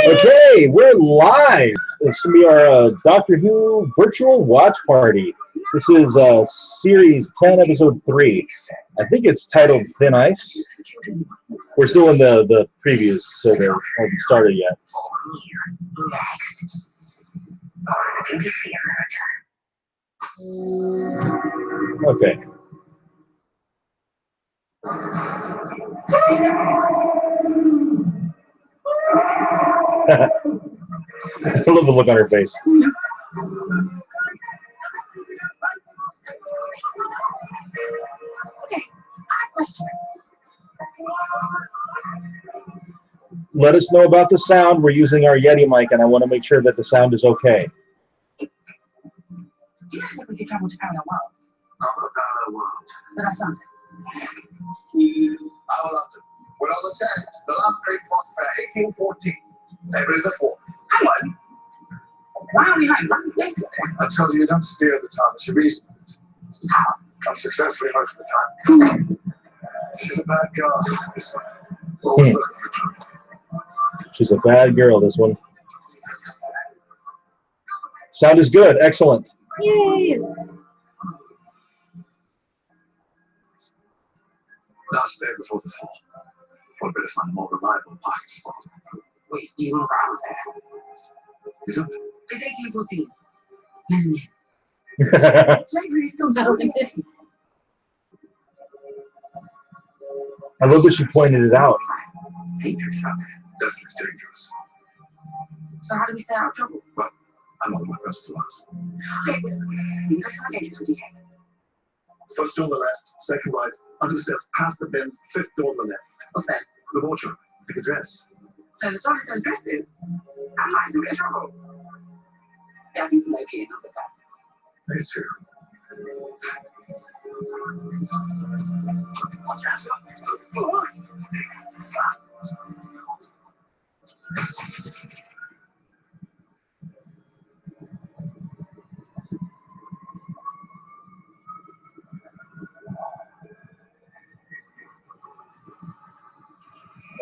Okay, we're live. It's going to be our Doctor Who virtual watch party. This is Series 10, Episode 3. I think it's titled Thin Ice. We're still in the previews, so they haven't started yet. Okay. I love the look on her face. Let us know about the sound. We're using our Yeti mic, and I want to make sure that the sound is okay. Do you think we could travel to parallel worlds? Not a parallel world. But that's something. Our London. We're on the Thames. The last great Frost Fair, 1814. February the 4th. Hang on. Why are we home? What's next? I told you don't steer the time. She reasoned. How? Unsuccessfully most of the time. She's a bad girl. This one. Always looking for trouble. She's a bad girl, this one. Sound is good. Excellent. Yay! Last day before the fall. Thought I'd better find a more reliable parking spot. Wait, you were around there. You don't? It's 1814. Melanin. Slavery is still totally thing. I love that she pointed it out. Dangerous out there. Definitely dangerous. So how do we stay out of trouble? Well, I'm on my best to us. Okay, you guys how dangerous would you take? First door on the left, second right, under the stairs, past the bins, fifth door on the left. What's that? The wardrobe. Pick a dress. So the toilet says dresses. I'm not in a bit of trouble. Yeah, I think we might be enough of that. Me too.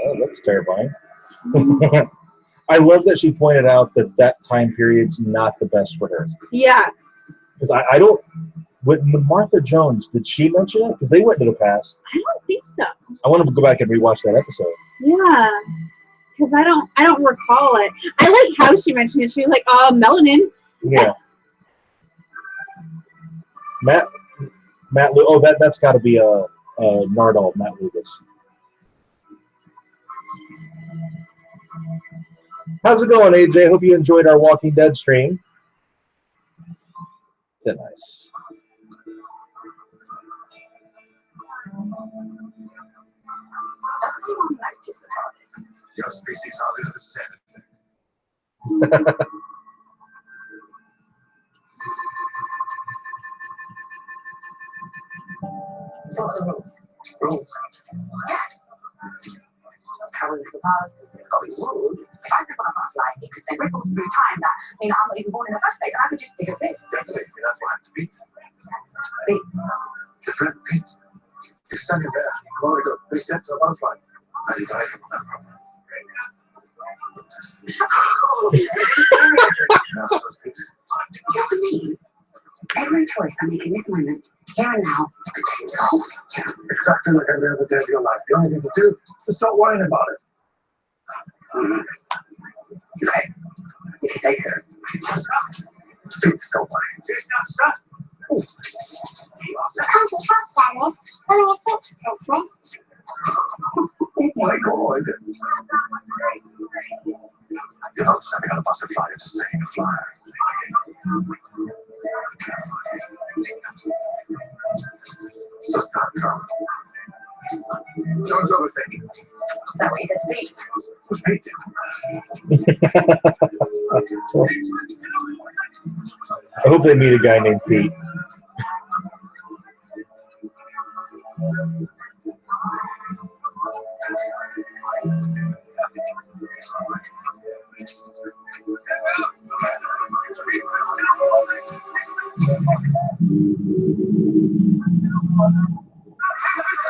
Oh, that's terrifying. I love that she pointed out that that time period's not the best for her. Yeah. Because I don't... With Martha Jones, did she mention it? Because they went to the past. I don't think so. I want to go back and rewatch that episode. Yeah. Because I don't recall it. I like how she mentioned it. She was like, oh, melanin. Yeah. Matt that's got to be a Nardole, Matt Lucas. How's it going, AJ? Hope you enjoyed our Walking Dead stream. Thin Ice. Doesn't anyone notice the TARDIS? Your species hardly notices anything. So what are the rules? Rules. Traveling to the past, this has got to be rules. If I step on a past life, it could send ripples through time that mean that I'm not even born in the first place, and I could just disappear. Definitely. That's what happened to Pete. Pete. Your friend Pete. He's standing there. A moment ago. He stepped to a butterfly. And he died from that problem. Now, so is Pete. You know what I mean? Every choice I make in this moment, here and now, contains the whole future. Exactly like every other day of your life. The only thing to do is to stop worrying about it. Okay, if you say so. Pete, stop worrying. It's not stuff. Come to trust, Alice. Only a 6 Christmas. Oh my God. You're not stepping on a butterfly, you're just taking a flyer. It's just time travel. Don't overthink it. That way it's Pete. Who's Pete? I hope they meet a guy named Pete.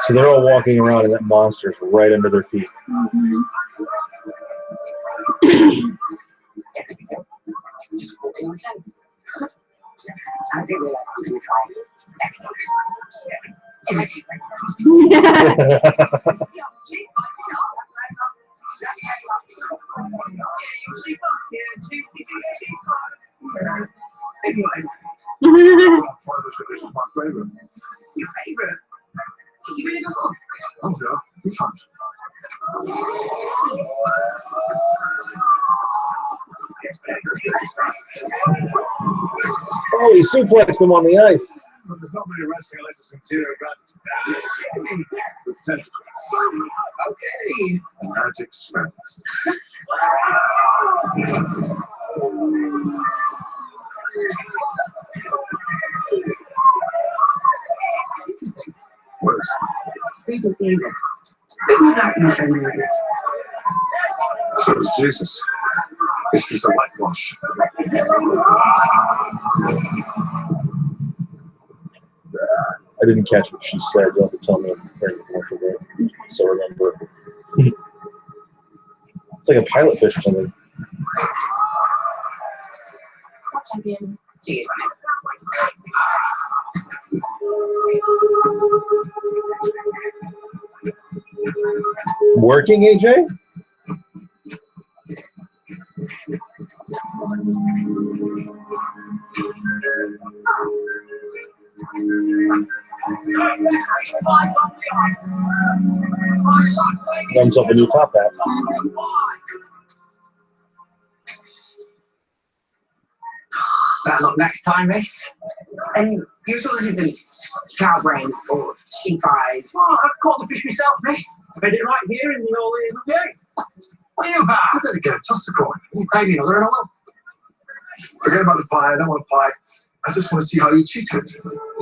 So they're all walking around and that monster's right under their feet. Mm-hmm. Yeah, we do. Just walking on toes. I didn't realize we were trying. Anyway, this is my favorite. Your favorite? You really go? Oh, yeah, two times. Oh, he suplexed him on the ice. But there's not many wrestling unless it's interior guns. With tentacles. Okay. Magic spells. Interesting. Worse. We just see them. So is Jesus. It's just a whitewash. I didn't catch what she said. You'll have to tell me during the commercial break. So remember. It's like a pilot fish or something. Champion. Cheers. Working, AJ? Thumbs up a new top hat. Better luck next time, miss. And usually it isn't cow brains or sheep eyes. Oh, I've caught the fish myself, miss. Made it right here in the old gate. What are you about? I said again, toss the coin. You pay me another and another. Forget about the pie. I don't want a pie. I just want to see how you cheated.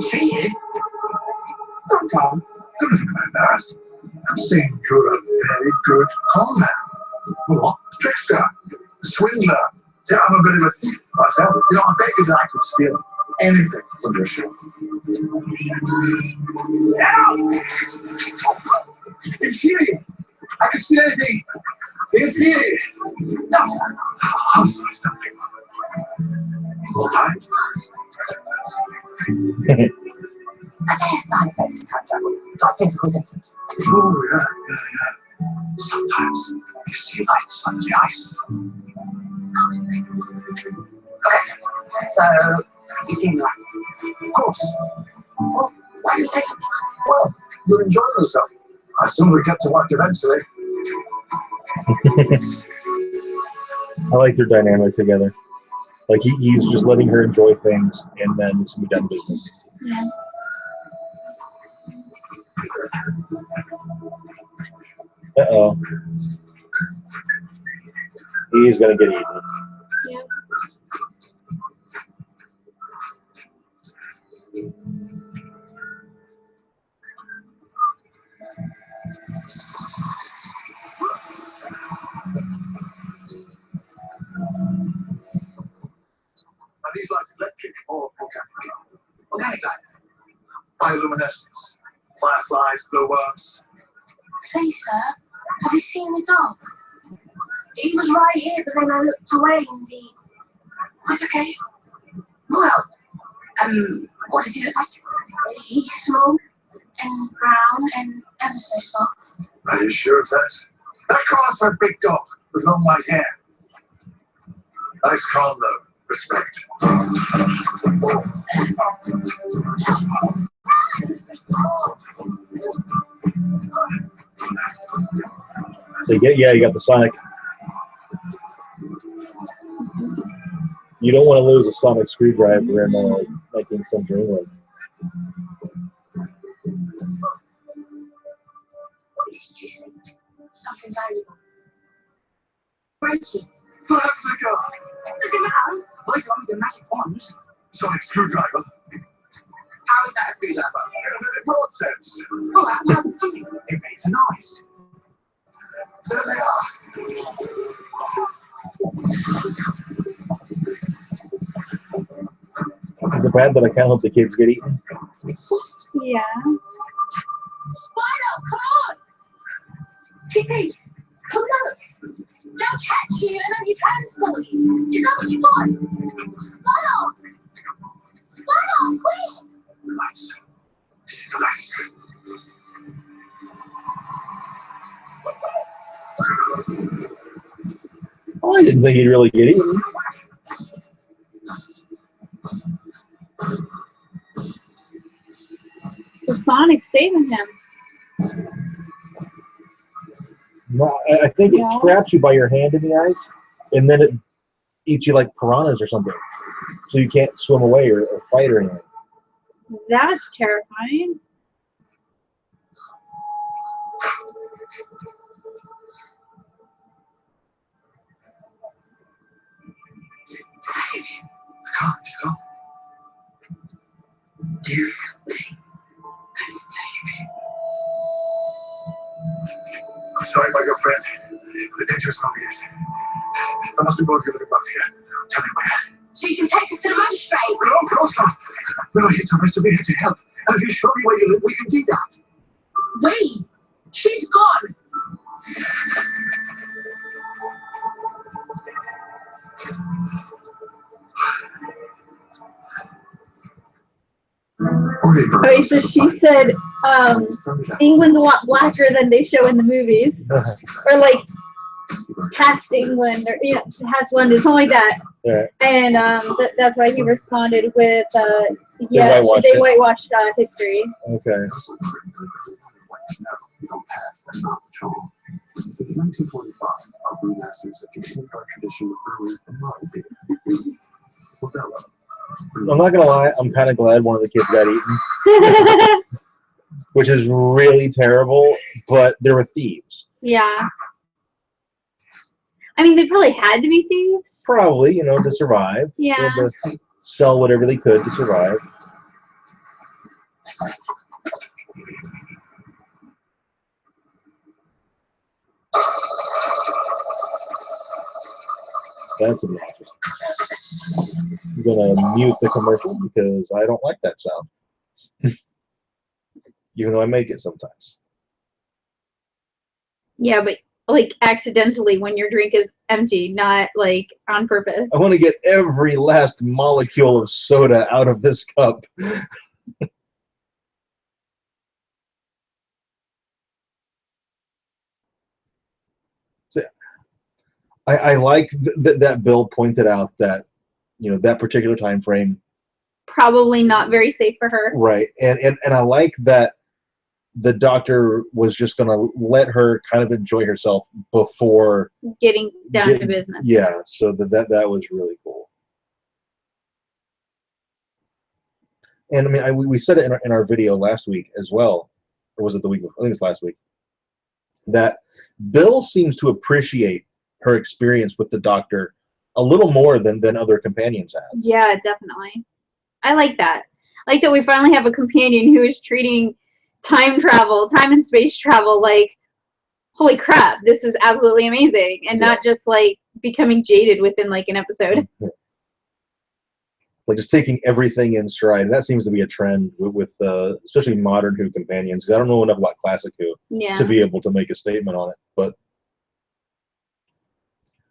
Cheated? Don't tell me. Don't look like that. I'm saying you're a very good con man. What? Trickster. Swindler. See, I'm a bit of a thief myself. You know, I bet you that I could steal anything from your shop. In theory, I could steal anything. In theory. Doctor, I'll say something. All right. Are there side effects to time travel? Like physical symptoms? Oh, yeah. Sometimes you see lights on the ice. Okay. So, you see the lights? Of course. Well, why do you say something? Well, you're enjoying yourself. I assume we get to work eventually. I like their dynamic together. Like he's just letting her enjoy things, and then it's gonna be done business. Yeah. Uh-oh. He's gonna get eaten. Yeah. Are these lights electric or organic? Organic lights. Bioluminescence. Fireflies, glowworms. Please, sir, have you seen the dog? He was right here, but then I looked away and he... That's okay. Well, what does he look like? He's small and brown and ever so soft. Are you sure of that? That calls for a big dog with long white hair. Nice calm though. Respect. So you got the Sonic. You don't want to lose a Sonic screwdriver in like in Central England. What is it, you think? Something valuable. Break it. What happened to the girl? Does it matter? Well, it's on the magic wand. Sonic screwdriver. How is that a screwdriver? In a broad sense. Oh, how's it something? It makes a noise. There they are. Is it bad that I can't help the kids get eaten? Yeah. Spider, come on! Kitty, come look! They'll catch you and then you transport you. Is that what you want? Scuttle! Scuttle, quick! Lights. The lights. Oh, I didn't think he'd really get eaten. The Sonic's saving him. No, I think it No. traps you by your hand in the ice, and then it eats you like piranhas or something. So you can't swim away or fight or anything. That's terrifying. Come on, just go. Do something. I'm saving. I'm sorry about your friend. The dangerous Whovians. I must be both you looking up here. Tell me where. So you can take us to the magistrate. No, stop. We're not here to arrest. We're here to help. And if you show me where you live, we can do that. Wait, she's gone. Okay, so she said England's a lot blacker than they show in the movies, or like past England, or past London, something like that. Yeah. And that's why he responded with, whitewashed they it. whitewashed history. Okay. Since 1945, our brewmasters have continued our tradition of brewing a modern day. I'm not gonna lie, I'm kind of glad one of the kids got eaten, which is really terrible. But there were thieves. Yeah. I mean, they probably had to be thieves. Probably, to survive. Yeah. They had to sell whatever they could to survive. That's obnoxious. I'm gonna mute the commercial because I don't like that sound. Even though I make it sometimes. Yeah, but like accidentally when your drink is empty, not like on purpose. I want to get every last molecule of soda out of this cup. So, I like that Bill pointed out that, that particular time frame. Probably not very safe for her. Right. And I like that the doctor was just going to let her kind of enjoy herself before getting down to business. Yeah. So that was really cool. And I mean, we said it in our video last week as well, or was it the week before? I think it's last week. That Bill seems to appreciate her experience with the doctor a little more than other companions have. Yeah, definitely. I like that. I like that we finally have a companion who is treating time and space travel like, holy crap, this is absolutely amazing, and not just like becoming jaded within like an episode. Like just taking everything in stride. And that seems to be a trend with especially modern Who companions. Because I don't know enough about classic Who to be able to make a statement on it. But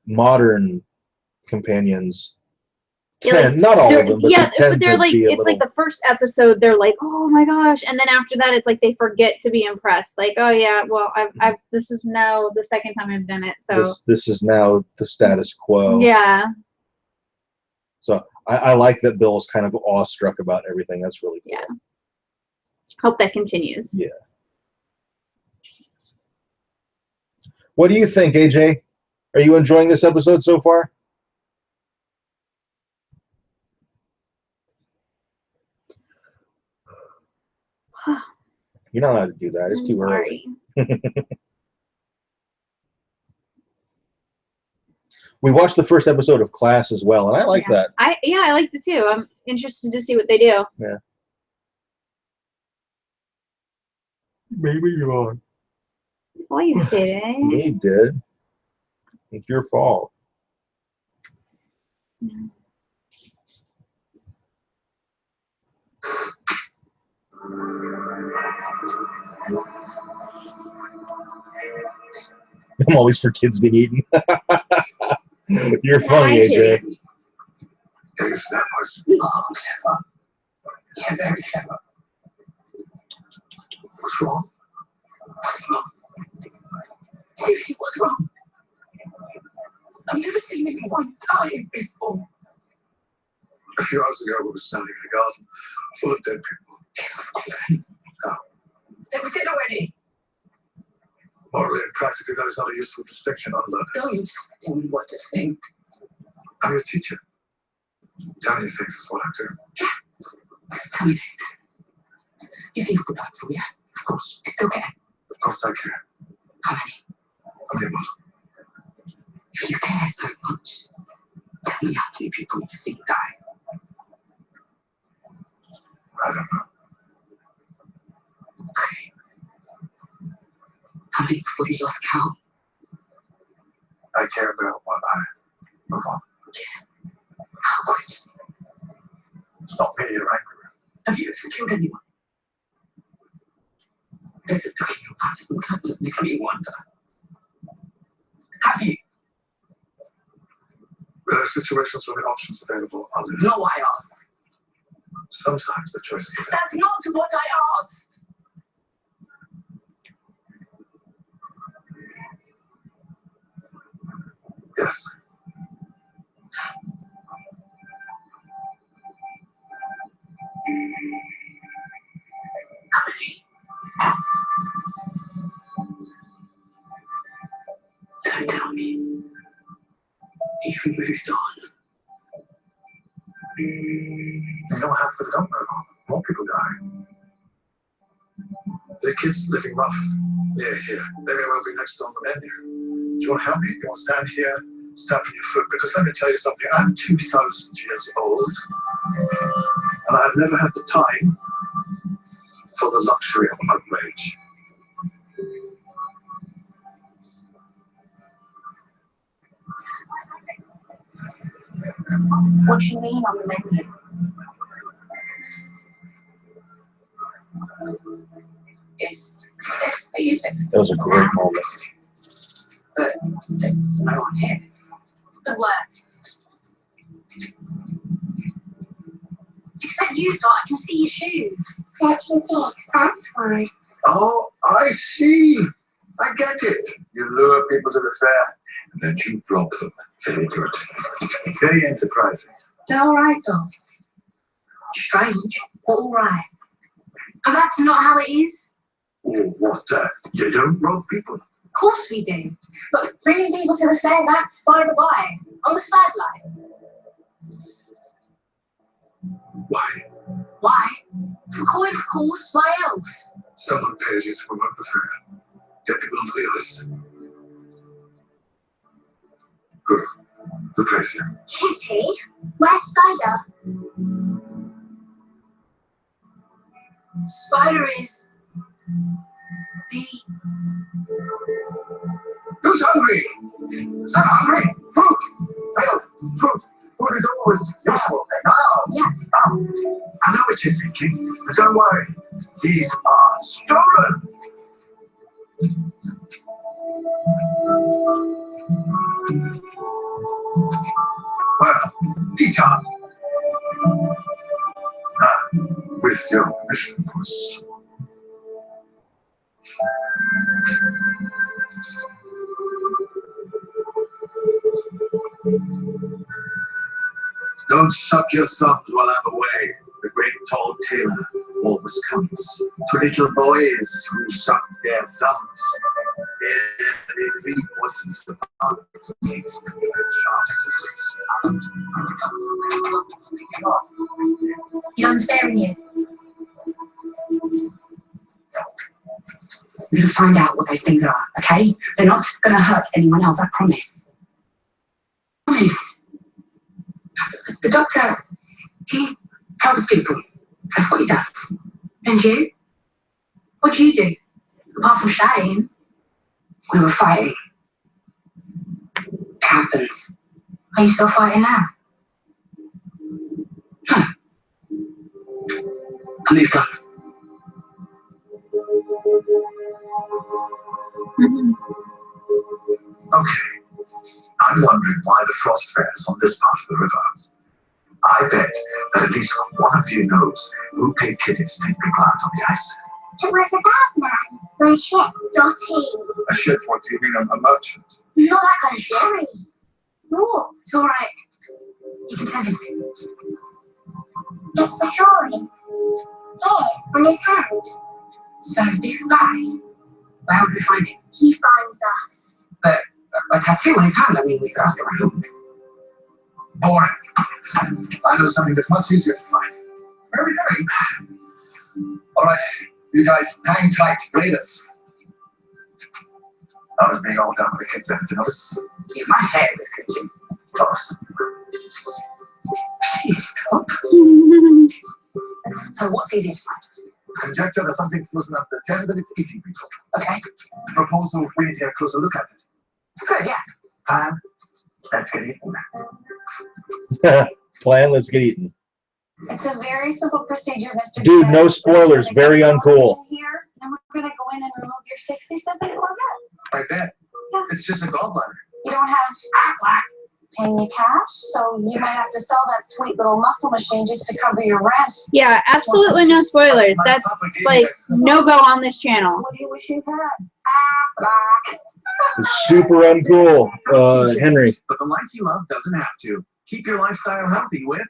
modern companions tend, not all of them, but they tend they're to like, be it's like the first episode, they're like, oh my gosh, and then after that, it's like they forget to be impressed. Like, oh yeah, well, I've this is now the second time I've done it, so this is now the status quo. Yeah. So I like that Bill's kind of awestruck about everything. That's really cool. Yeah. Hope that continues. Yeah. What do you think, AJ? Are you enjoying this episode so far? You're not allowed to do that. It's too early. We watched the first episode of Class as well, and I like that. I liked it too. I'm interested to see what they do. Yeah. Maybe you are. Well, you didn't. You did. It's your fault. I'm always for kids being eaten. You're funny, AJ. Yes, that was clever. Yeah, very clever. What's wrong? What's wrong? Seriously, what's wrong? I've never seen anyone die before. A few hours ago, we were standing in a garden full of dead people. Oh. They were dead already. Morally and practically, that is not a useful distinction, unlearned. Don't tell me what to think. I'm your teacher. Telling you things is what I do. Yeah. Tell me this. You think we could act for you? Of course. You still care? Of course I care. How many? How many what? If you care so much, tell me how many people you've seen die. I don't know. Okay. How many before you lost count? I care about what I move on. Yeah. How quick? It's not me you're angry with. Have you ever killed anyone? There's a look in your eyes sometimes that makes me wonder. Have you? There are situations where the options available are limited. No, I asked. Sometimes the choices available. That's not what I asked. Yes. How many? Don't tell me. You've moved on. You know what happens if I don't move on? More people die. There are kids living rough near here. They may well be next on the menu. Do you want to help me? You want to stand here, stamping your foot? Because let me tell you something. I'm 2,000 years old, and I've never had the time for the luxury of old age. What do you mean on the menu? It's where you live. That was a great moment. But there's no one here. Good work. Except you, Dot. I can see your shoes. That's fine. Oh, I see. I get it. You lure people to the fair, and then you rob them. Very good. Very enterprising. They're all right, Dot. Strange, but all right. And that's not how it is. Oh, what? You don't rob people? Of course we do. But bringing people to the fair, that's by the by, on the sideline. Why? Why? For coin, of course. Why else? Someone pays you to promote the fair. Get people onto the list. Good. Who pays you? Kitty? Where's Spider? Spider is the... Who's hungry? Is that hungry? Fruit! Failed. Fruit. Food is always useful. Oh, yeah. Oh, I know what you're thinking, but don't worry. These are stolen. Well, eat up. With your permission, of course. Don't suck your thumbs while I'm away. The great tall tailor always comes to little boys who suck their thumbs. Yeah, they read what he's about. Takes sharp scissors. You understand you? We're going to find out what those things are, okay? They're not going to hurt anyone else, I promise. Promise. The doctor, he helps people. That's what he does. And you? What do you do? Apart from shouting. We were fighting. It happens. Are you still fighting now? I moved on. Okay. I'm wondering why the frost fares on this part of the river. I bet that at least one of you knows who paid Kitty to take people out on the ice. It was a bad man. My ship, Dottie. A ship, what do you mean, a merchant? Not that kind of sherry. Oh, it's all right. You can tell him. It's a drawing. Here, on his hand. So this guy, where would we find him? He finds us. But a tattoo on his hand, I mean, we could ask around. Boy, I know something that's much easier to find. Where are we going? All right, you guys, hang tight, raiders. I was being all done with the kids ever to notice. Yeah, my hair was cooking. Close. Please stop. So what's easy to find? Conjecture that something's frozen up the Thames and it's eating people. Okay. Proposal, we need to get a closer look at it. Good, yeah. Plan, let's get eaten. Plan, let's get eaten. It's a very simple procedure, Mr. Dude, Chen. no We're spoilers, just gonna very get some uncool. oxygen Here, and we're going to go in and remove your 67 Corvette. I bet. Yeah. It's just a gallbladder. You don't have paying you cash, so you might have to sell that sweet little muscle machine just to cover your rent. Yeah, absolutely no spoilers. That's like no go on this channel. What do you wish you had? Super uncool, Henry. But the life you love doesn't have to. Keep your lifestyle healthy with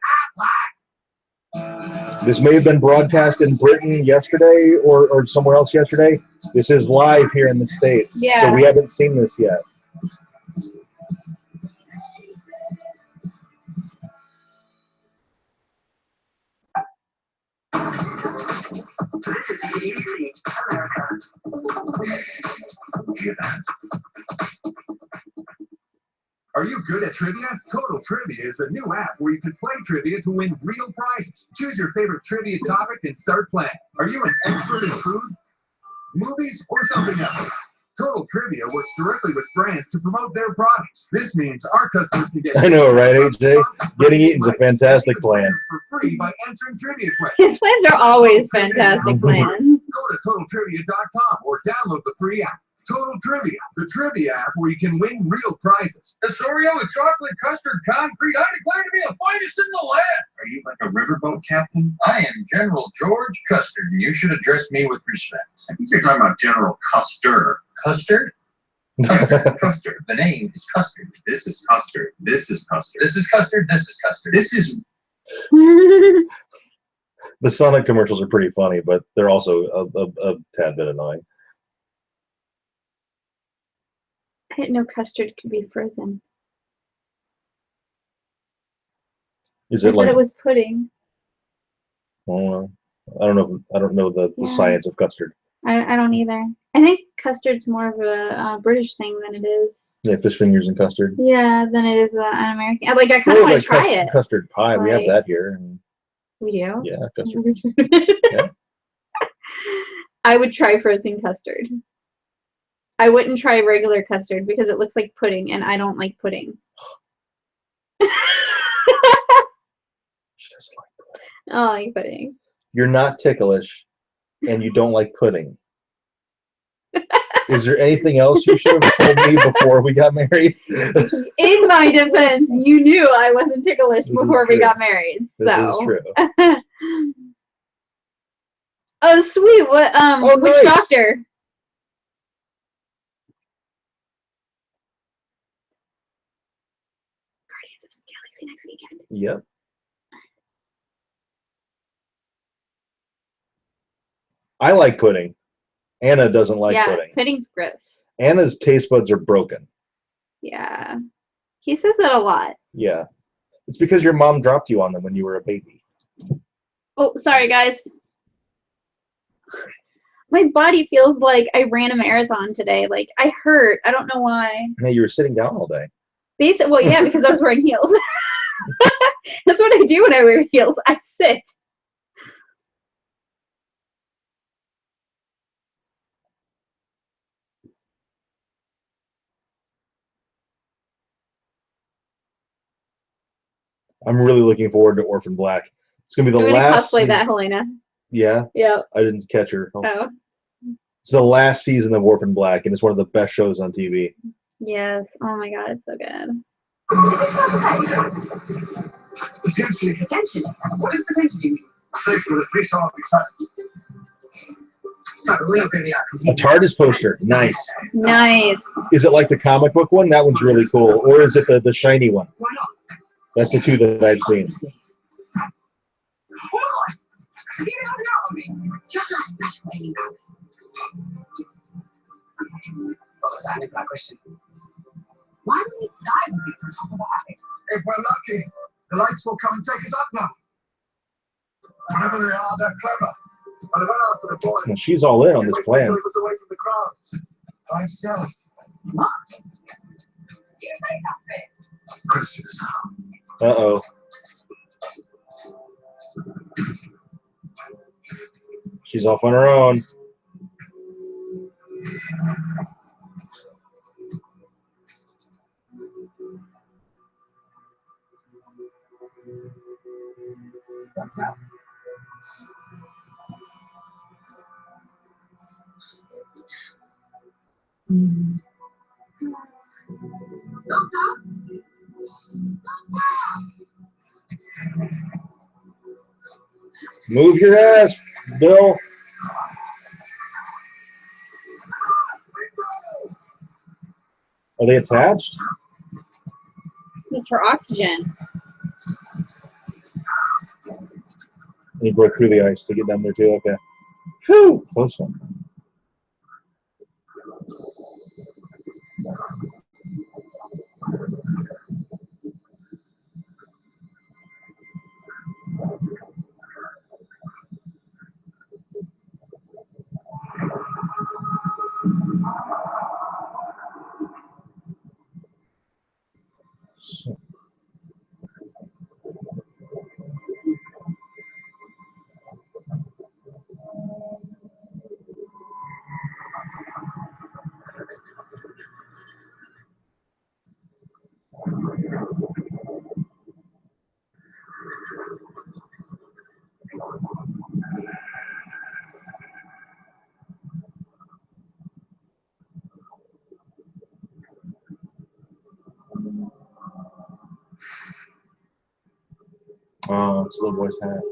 This may have been broadcast in Britain yesterday or somewhere else yesterday. This is live here in the States. Yeah. So we haven't seen this yet. This is BBC America. Hear that? Are you good at trivia? Total Trivia is a new app where you can play trivia to win real prizes. Choose your favorite trivia topic and start playing. Are you an expert in food, movies, or something else? Total Trivia works directly with brands to promote their products. This means our customers can get I know, right, AJ? Getting eaten's a fantastic plan. For free by answering trivia questions. His plans are always fantastic plans. Go to TotalTrivia.com or download the free app. Total Trivia, the trivia app where you can win real prizes. The Oreo with chocolate custard concrete, I declare to be the finest in the land. Are you like a riverboat captain? I am General George Custard, and you should address me with respect. I think you're talking about General Custer. Custard? Custard. The name is Custard. This is Custard. This is Custard. This is Custard, this is Custard. This is The Sonic commercials are pretty funny, but they're also a tad bit annoying. I didn't know custard could be frozen. Is I it thought like? it was pudding. I don't know. I don't know the Yeah. science of custard. I don't either. I think custard's more of a British thing than it is. Yeah, fish fingers and custard. Yeah, than it is an American. Like I kind Or of want like to try it. Custard pie. We have Like- that here. And We do. yeah, custard. Yeah. I would try frozen custard. I wouldn't try regular custard because it looks like pudding, and I don't like pudding. She doesn't like pudding. I don't like pudding. You're not ticklish, and you don't like pudding. Is there anything else you should have told me before we got married? In my defense, you knew I wasn't ticklish This is before we true. got married. This is So. true. Oh sweet! What? Oh, Which nice. doctor? Guardians of the Galaxy next weekend. Yep. I like pudding. Anna doesn't like yeah, pudding. pudding's gross. Anna's taste buds are broken. Yeah, he says that a lot. Yeah. It's because your mom dropped you on them when you were a baby. Oh, sorry guys. My body feels like I ran a marathon today. Like I hurt. I don't know why. Hey, you were sitting down all day. Well, yeah, because I was wearing heels. That's what I do when I wear heels. I sit. I'm really looking forward to Orphan Black. It's gonna be the I'm gonna last. cosplay that, Helena. Yeah, Yeah. I didn't catch her. Oh. It's the last season of Orphan Black, and it's one of the best shows on TV. Yes. Oh my god, it's so good. Is this not safe? Potentially. Potentially. What does potentially mean? Safe for the free song of Geeksiders. No, we're not going to be A TARDIS poster. Nice. Nice. Is it like the comic book one? That one's really cool. Or is it the shiny one? Why not? That's the two that I've seen. Oh my god! Have you been holding out on me? Just like masquerading powers. What was that? That question. Why do we dive with on top of the house? If we're lucky, the lights will come and take us up now. Whatever they are, they're clever. And they went after the boy. Well, she's all in on this plan. Until he was away from the crowds. By himself. What? Did you say something? Questions now. Uh-oh. She's off on her own. What's up? Doctor? Move your ass, Bill. Are they attached? It's for oxygen. And he broke through the ice to get down there too. Okay. Whew, close one. So. Oh, it's a little boy's hat.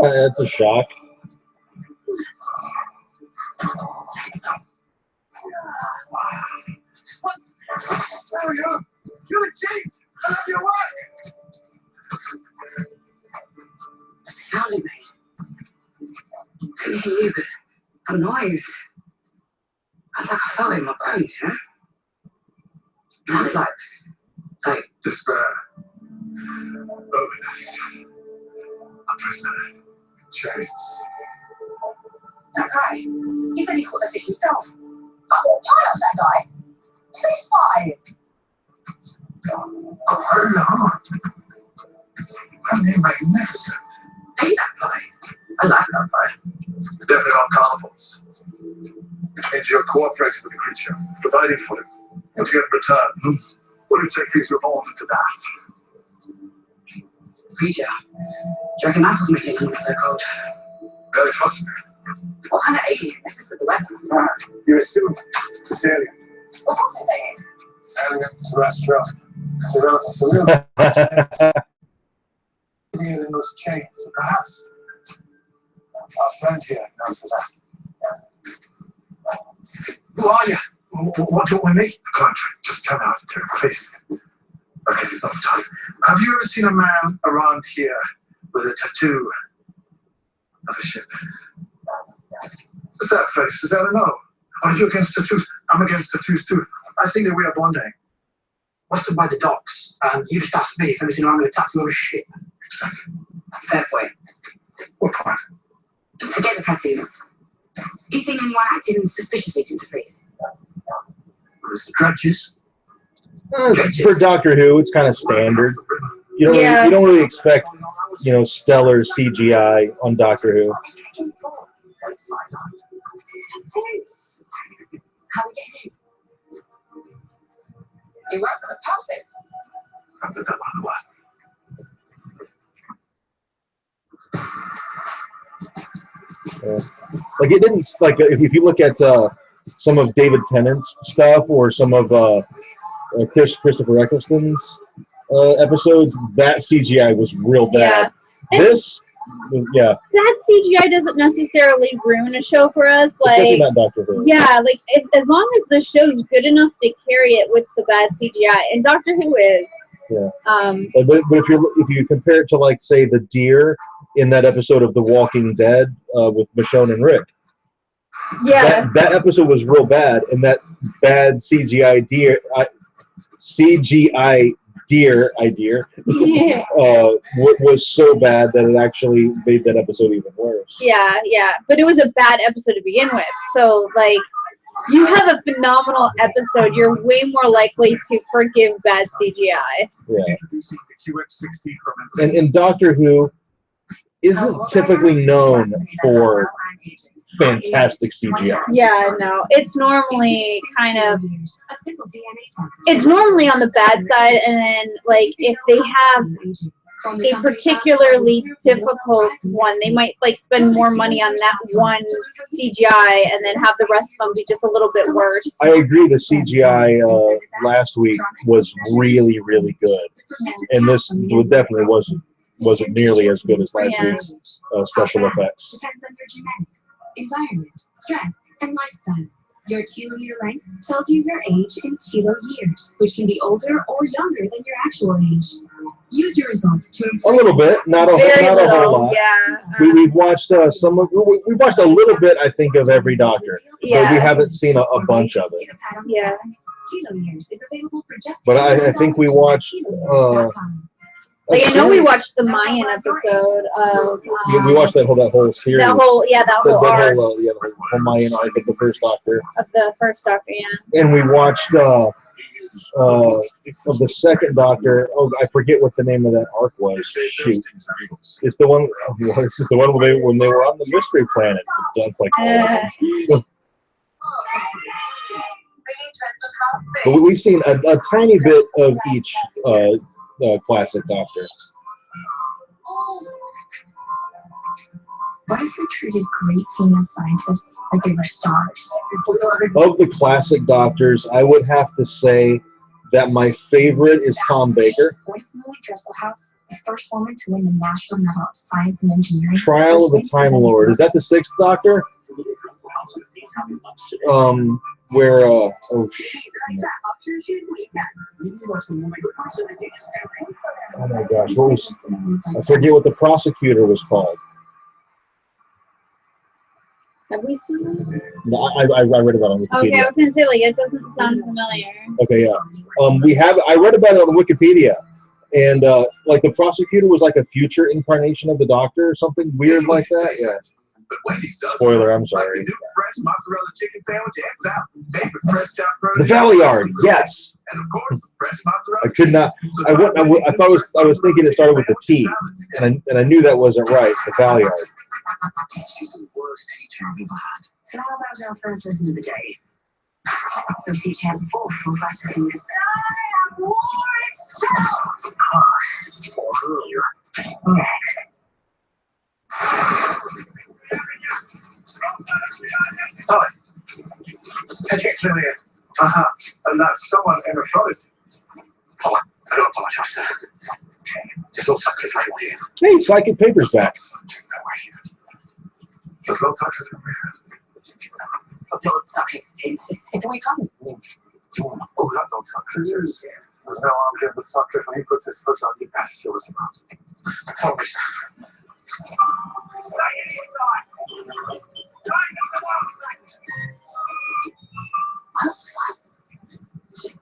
That's a shock. There we go. You're achieved. I love your work. What sound it made? Couldn't hear you, but a noise. I was like I felt it in my bones, you know? It sounded like Despair. Loneliness. A prisoner. Chains. that guy. He said he caught the fish himself. I won't pie off that guy. Fish pie. Oh, hello. And they're magnificent. Hate that guy. I like that guy. It's definitely not carnivals. Which means you're cooperating with the creature, providing for him. What do you get in return? What do you take for you to evolve into that? Creature. Do you reckon that's what's making them so cold? Very possible. What kind of alien messes with the weather? You assume it's alien. Of course it's alien. Alien, terrestrial. It's irrelevant to real. Being in those chains, perhaps our friend here knows of that. Who are you? What do you want with me? The contract, just 10 hours to please. Okay, enough time. Have you ever seen a man around here with a tattoo of a ship? What's that face? Is that a no? Are you against tattoos? I'm against tattoos too. I think that we are bonding. I stood by the docks, and you just asked me if I've seen around with a tattoo of a ship. Exactly. Fair point. What point? Forget the tattoos. You seen anyone acting suspiciously since the freeze? Where's the crutches? For Doctor Who, it's kind of standard. You don't Yeah. you don't really expect, stellar CGI on Doctor Who. How we get in? You work for the purpose. I put that on the what? Like it didn't if you look at some of David Tennant's stuff or some of Christopher Eccleston's episodes, that CGI was real bad. Yeah. This, yeah, That CGI doesn't necessarily ruin a show for us. especially Like, not Doctor Who. yeah, like as long as the show's good enough to carry it with the bad CGI, and Doctor Who is. Yeah. Um, But if you compare it to, like, say, the deer in that episode of The Walking Dead with Michonne and Rick, yeah. that episode was real bad, and that bad CGI deer Yeah. was so bad that it actually made that episode even worse. Yeah, but it was a bad episode to begin with. So, like, you have a phenomenal episode, you're way more likely to forgive bad CGI. Yeah. Introducing the QX60 from And Doctor Who isn't typically known for fantastic CGI. Yeah, no, it's normally kind of, it's normally on the bad side, and then, like, if they have a particularly difficult one, they might, like, spend more money on that one CGI and then have the rest of them be just a little bit worse. I agree the CGI last week was really, really good. And this definitely wasn't nearly as good as last week's special effects. Depends on your genetics, environment, stress, and lifestyle. Your telomere length tells you your age in telo years, which can be older or younger than your actual age. Use your results to A little bit, not a Very whole little, lot. yeah. We've watched we watched a little bit, I think, of every Doctor, but we Yeah. haven't seen a bunch of it. Yeah. Telomeres is available for just But I think we watched. Like, I know we watched the Mayan episode of. We watched that whole series. That whole arc the whole Mayan arc of the first Doctor, of the first Doctor, yeah. and we watched of the second Doctor. Oh, I forget what the name of that arc was. Shoot, it's the one. This is the one when they were on the Mystery Planet. That's like. But we've seen a tiny bit of each classic Doctor. What if we treated great female scientists like they were stars? Of the classic Doctors, I would have to say that my favorite is Tom Baker. With Millie Dresselhaus, the first woman to win the National Medal of Science and Engineering. Trial of the Time Lord. Is that the sixth Doctor? Where oh my gosh, I forget what the prosecutor was called. Have we seen it? No, I read about it on Wikipedia. Okay, I was gonna say, like, it doesn't sound familiar. Okay, yeah. I read about it on Wikipedia, and like the prosecutor was like a future incarnation of the Doctor or something weird like that. Yeah. But Wendy's does Spoiler, I'm like sorry. the new fresh mozzarella chicken sandwich and salad, made with fresh chopped The produce. Valley Yard, yes. And of course, fresh mozzarella. I could not. cheese. So I try Wendy's thought I was thinking it started with the T, and I knew that wasn't right. The Valley Yard. She's the worst teacher I've ever had. So how about our first lesson of the day? Your teacher has four full glasses fingers. Hi. It's really and that's someone in authority. Oh, I don't apologize, sir. This looks like it's right here. Hey, Psychic Paper's back. There's no touch from here. No, sorry. If we come. Oh, that no touch. There's no argument with Sutcliffe when he puts his foot on you. That's show us about. Tell me, sir.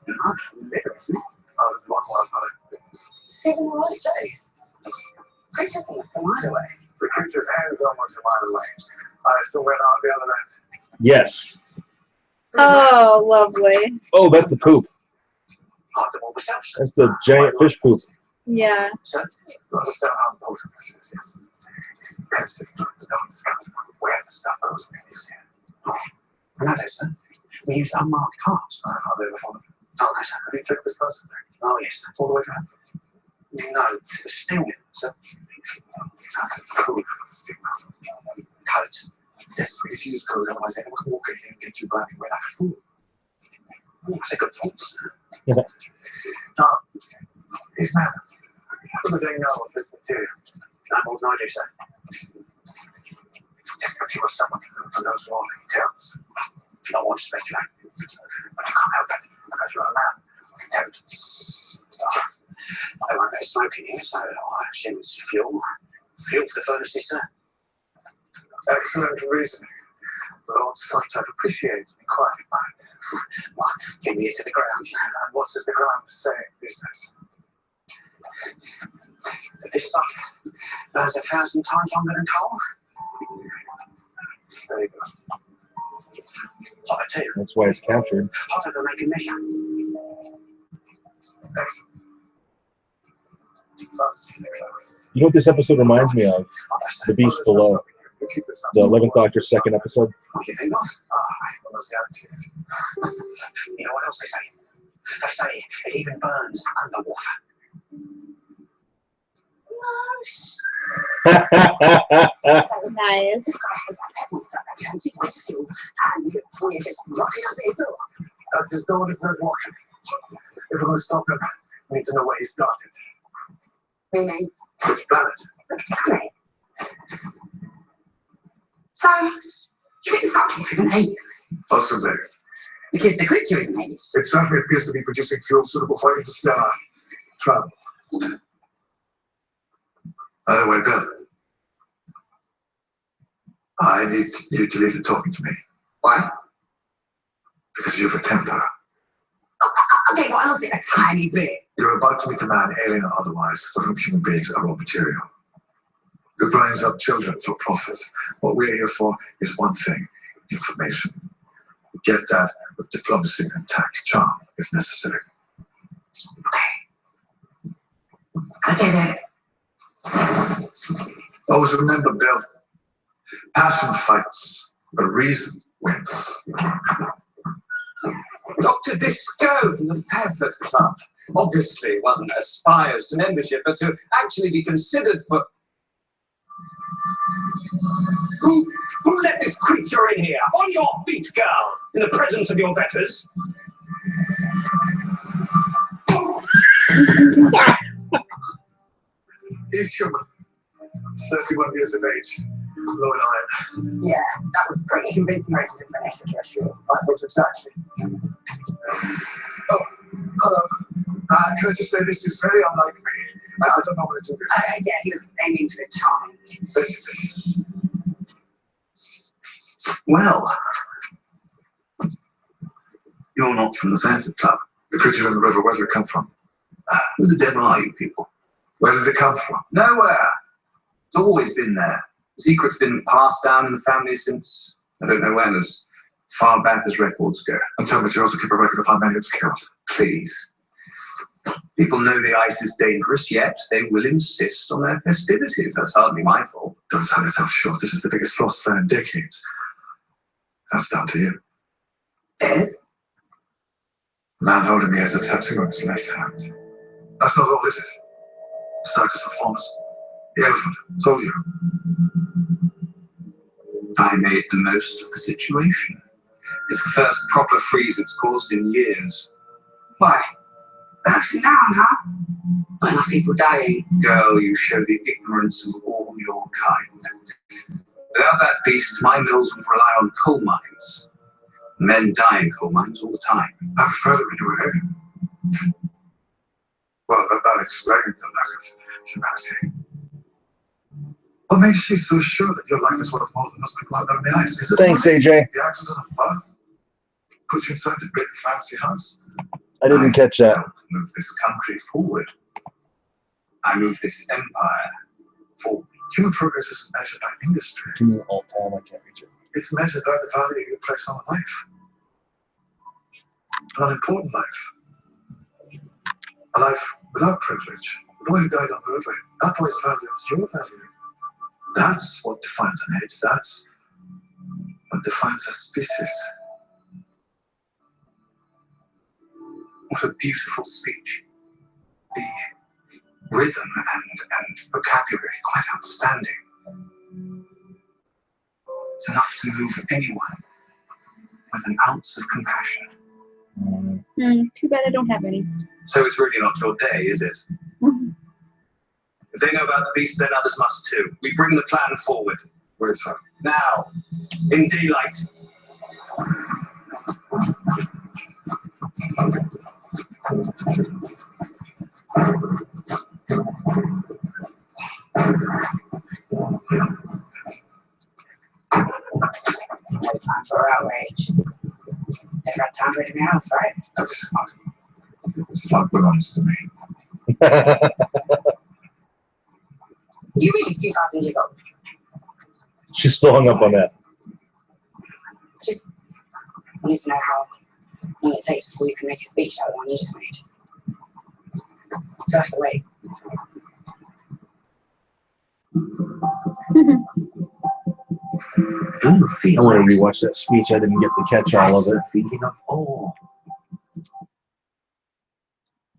Not familiar, isn't it? Oh, it's one more time. 7 more days. Creatures almost a mile away. The creature's hand is almost a mile away. I still went on the other end. Yes. Oh, lovely. Oh, that's the poop. That's the giant fish poop. Yeah. So, you understand how important this is, yes? It's imperative to discuss where the stuff goes when you see it. Nowadays, sir, we use unmarked cars. Are they with one of them? Oh, no, sir. Have you checked this person? Oh, yes, sir. All the way to Hampton? No, to the steering, sir. That's code for the steering. Code. Yes, we need to use code, otherwise anyone can walk in here and get you blinded away like a fool. Oh, that's a good point, sir. Now, these men, what do they know of this material? No more than I do, sir. Yes, but you are someone who knows more than he tells. You don't want to speculate, but you can't help it because you're a man of intelligence. I won't be smoking here, so I assume it's fuel. Fuel for the furnaces, sir. Excellent reasoning. Lord Sutcliffe appreciates me quite mind. Well, get me to the ground. And what does the ground say in business? This stuff burns 1,000 times longer than coal. Very good. Hotter too. That's why it's captured. Hotter than they can measure. Excellent. You know what this episode reminds me of? The Beast Below. The 11th Doctor's second episode. What do you think of? I almost guarantee it. You know what else they say? They say it even burns underwater. Nice. This guy has that pet monster that turns people into fuel, and we're just rocking up his door. That's his door that says walking. If we're going to stop him, we need to know where he started. Meaning? Which planet? Which planet? So, you think the subject is an alien? Possibly. Because the creature is an alien. It certainly appears to be producing fuel suitable for interstellar travel. Either way, Bill. I need you to leave the talking to me. Why? Because you have a temper. Okay, what else? A tiny bit. You're about to meet a man, alien or otherwise, for whom human beings are raw material. Who grinds up children for profit. What we're here for is one thing: information. We get that with diplomacy and tact, charm, if necessary. I get it. Always remember, Bill, passion fights, but reason wins. Dr. Disco from the Fairford Club. Obviously, one aspires to membership, but to actually be considered for... Who let this creature in here? On your feet, girl! In the presence of your betters. He's human. 31 years of age. Low in iron. Yeah, that was pretty convincing reason for an extraterrestrial. I thought exactly. Oh, hello. Can I just say this is very unlike me. I don't know how to do this. Yeah, he was aiming for charming. Basically. Well, you're not from the Fairford Club. The creature in the river, where did it come from? Who the devil are you people? Where did it come from? Nowhere. It's always been there. The secret's been passed down in the family since, I don't know when, as far back as records go. And tell me, do you also keep a record of how many it's killed? Please. People know the ice is dangerous, yet they will insist on their festivities. That's hardly my fault. Don't sell yourself short. This is the biggest frost fair in decades. That's down to you. Yes? The man holding me has a tattoo on his left hand. That's not all, is it? The circus performance. The elephant. It's all you. I made the most of the situation. It's the first proper freeze it's caused in years. Why? Actually, now, huh? Not enough people dying. Girl, you show the ignorance of all your kind. Without that beast, my mills would rely on coal mines. Men die in coal mines all the time. I prefer that we do it here. Well, that explains the lack of humanity. What makes you so sure that your life is worth more than most people out there on the ice? Is it Thanks, money? AJ. The accident of birth? Put you inside the big fancy house? I didn't catch that. help move this country forward. I move this empire forward. Human progress isn't measured by industry. Can you alt tab? I can't reach it. It's measured by the value you place on life. An unimportant life. A life without privilege. The boy who died on the river. That boy's value is your value. That's what defines an age. That's what defines a species. What a beautiful speech. The rhythm and vocabulary quite outstanding. It's enough to move anyone with an ounce of compassion. Too bad I don't have any. So it's really not your day, is it? If they know about the beast, then others must too. We bring the plan forward. Where's that? Now, in daylight. No time for outrage. Never had time for anything else, right? That was smart. Slug belongs to me. You really 2,000 years old. She's still hung up on that. Just wanted to know how long it takes before you can make a speech like the one you just made. So I have to wait. Do you feel I want to rewatch that speech. I didn't get to catch all of it. feeling of awe?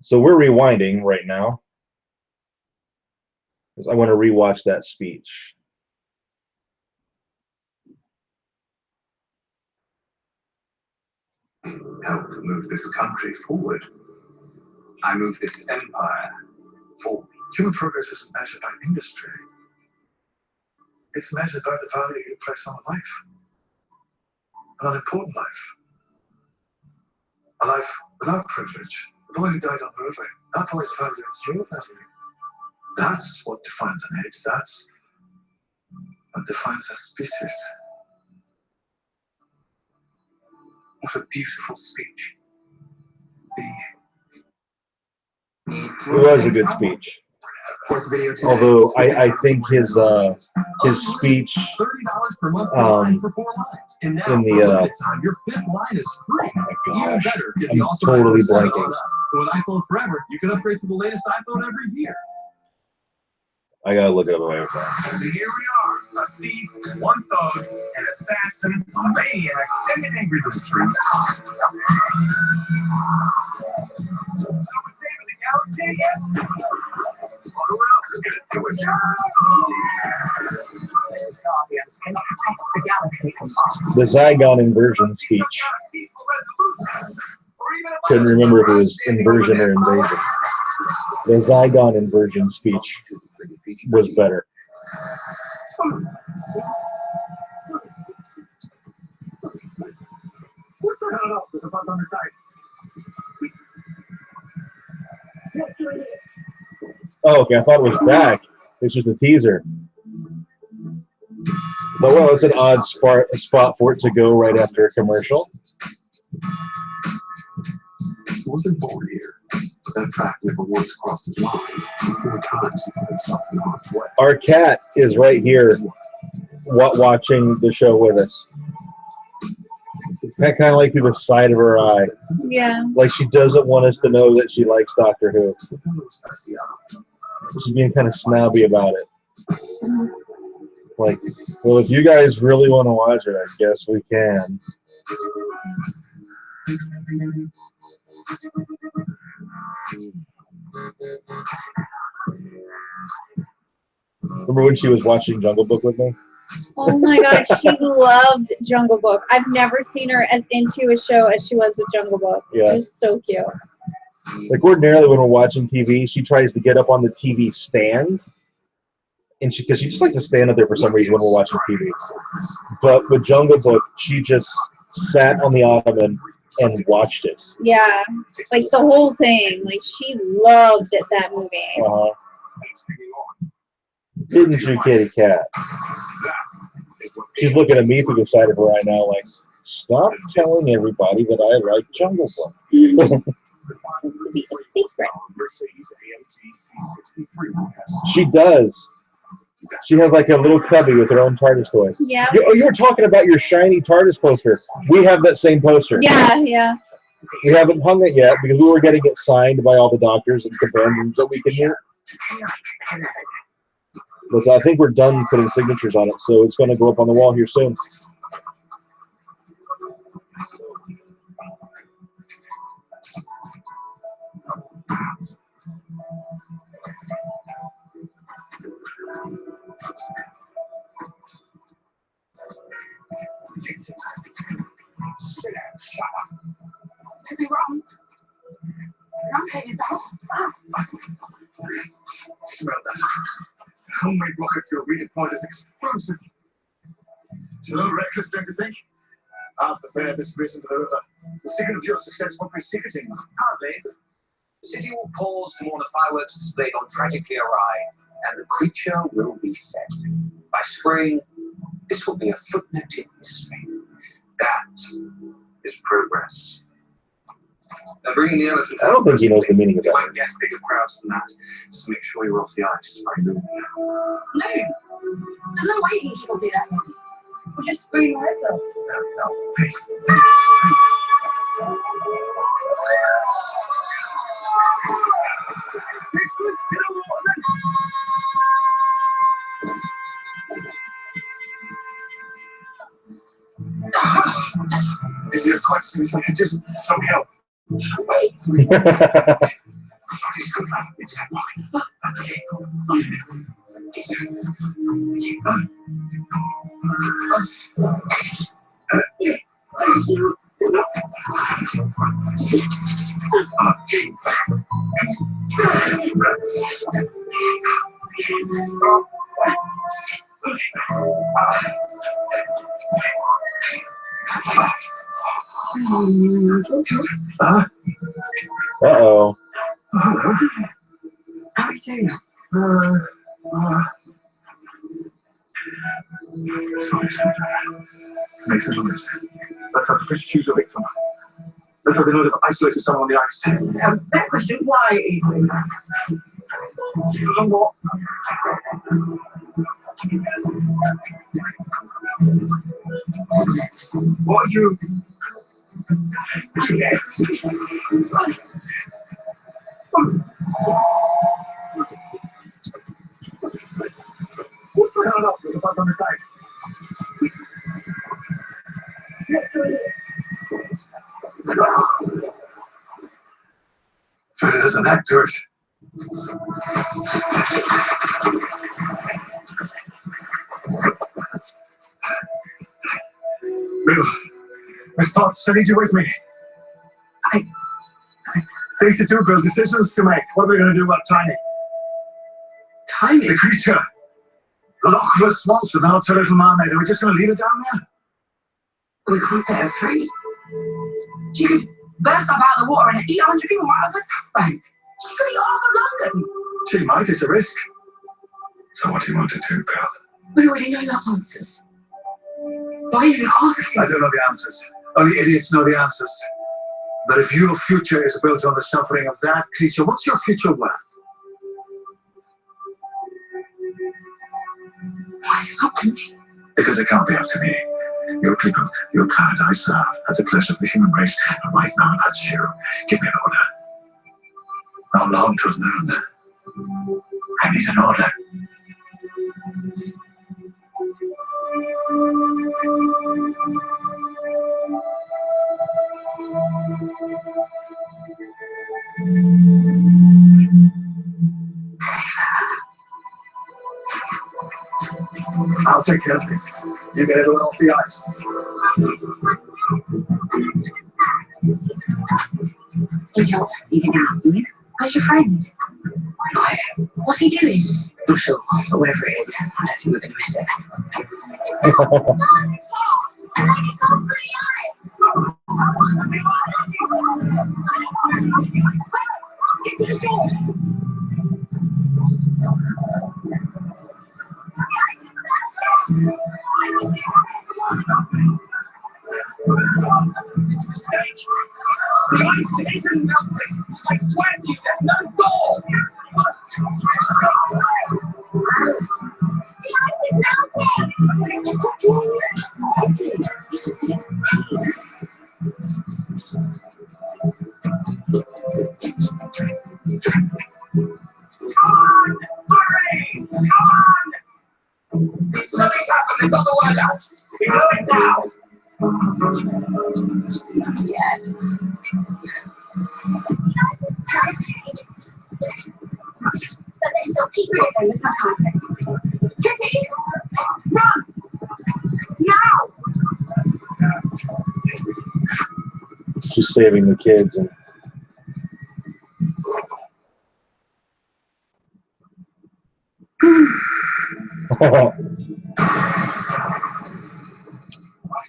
So we're rewinding right now. Because I want to rewatch that speech. Help move this country forward. I move this empire forward. Human progress isn't measured by industry. It's measured by the value you place on a life. An unimportant life. A life without privilege. The boy who died on the river. That boy's value is your value. That's what defines an age. That's what defines a species. What a beautiful speech. It was a good speech. Although I think his speech $30 per month for 4 lines. And now in the for limited time, your 5th line is free. oh my Even gosh, better, get I'm the awesome totally iPhone 7 blanking. on us. And with iPhone Forever, you can upgrade to the latest iPhone every year. I gotta look it up later. So here we are, a thief, one thug, an assassin, a maniac, and an angry little tree. So we're saving the galaxy? Well, who else is gonna do it? Guardians cannot protect the galaxy from us. The Zygon inversion speech. Couldn't remember if it was inversion or invasion. The Zygon inversion speech was better. What the hell else? There's a bug on the side. Oh, okay. I thought it was back. It's just a teaser. But well, it's an odd spot for it to go right after a commercial. He wasn't born here, but that fact never once crossed his mind. 4 times he put himself in harm's way. Our cat is right here watching the show with us. Kind of like through the side of her eye. Yeah. Like she doesn't want us to know that she likes Doctor Who. She's being kind of snobby about it. Like, well, if you guys really want to watch it, I guess we can. Remember when she was watching Jungle Book with me? Oh my god, she loved Jungle Book. I've never seen her as into a show as she was with Jungle Book. Yeah. It was so cute. Like ordinarily when we're watching TV, she tries to get up on the TV stand, and because she just likes to stand up there for some reason when we're watching TV. But with Jungle Book, she just sat on the ottoman and watched it. Yeah. Like the whole thing. Like she loved it, that movie. Didn't you, kitty cat? She's looking at me through the side of her eye now, like, stop telling everybody that I like Jungle Book. This could be a secret. She does. She has like a little cubby with her own TARDIS toy. Yeah. You were talking about your shiny TARDIS poster. We have that same poster. Yeah, yeah. We haven't hung it yet because we were getting it signed by all the doctors and companions that we can hear. But I think we're done putting signatures on it, so it's going to go up on the wall here soon. Could be wrong. I'm getting fast. Smell that. Homemade rocket fuel redeployed as explosive. It's a little reckless, don't you think? After fair distribution to the river. The secret of your success won't be secreting. Hardly. The city will pause to mourn the fireworks displayed on tragically awry, and the creature will be fed. By spring, this will be a footnote in history. That is progress. Now bringing the elephant I don't think he knows the meaning of you that. might get bigger crowds than that, just to make sure you're off the ice by noon. No. There's no way you can keep us here that long. We'll just scream our heads off. No, please. Is your question is I could just some help? Wait. It's good fun. It's that rocket. Okay. Uh-oh. Hello. How are you doing? Sorry. Make some noise. Let's have the fish choose a victim. Let's have the note of isolated someone on the ice. That question, why are you doing that? What? What are you? What's going on? There's a bug on the side. There's an act to it. Bill, Miss Potts, I need you with me. Things to do, Bill, decisions to make. What are we going to do about Tiny? Tiny? The creature. The Loch Ness monster, the not little mermaid. Are we just going to leave it down there? We can't set her free. She could burst up out of the water and eat 100 people right off the South Bank. She could eat half of London. She might, it's a risk. So what do you want to do, Bill? We already know the answers. Why even asking? I don't know the answers. Only idiots know the answers. But if your future is built on the suffering of that creature, what's your future worth? Why is it up to me? Because it can't be up to me. Your people, your planet I serve, at the pleasure of the human race, and right now that's you. Give me an order. How long till noon? I need an order. I'll take care of this. You get everyone off the ice. Hey, Joe, you can out. Where's your friend? What's he doing? Not sure, but wherever it is, I don't think we're going to miss it. And then it falls through the ice. Get to the shore. It's a mistake. The ice isn't melting. I swear to you, there's no door. The ice is melting. on! Hurry! Come on! Something's happening on the way out! We know it now! But there's still people out there. There's no time. Kitty! Run! Now! She's saving the kids. And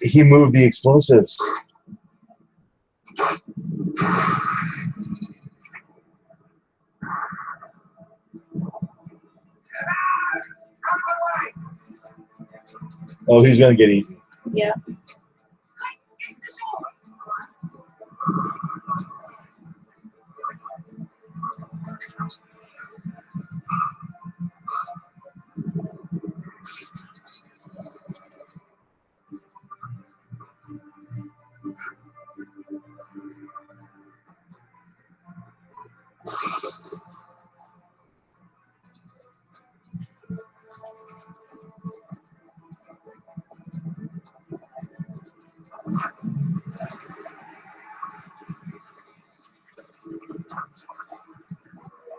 he moved the explosives. Oh, he's gonna get eaten. Yeah.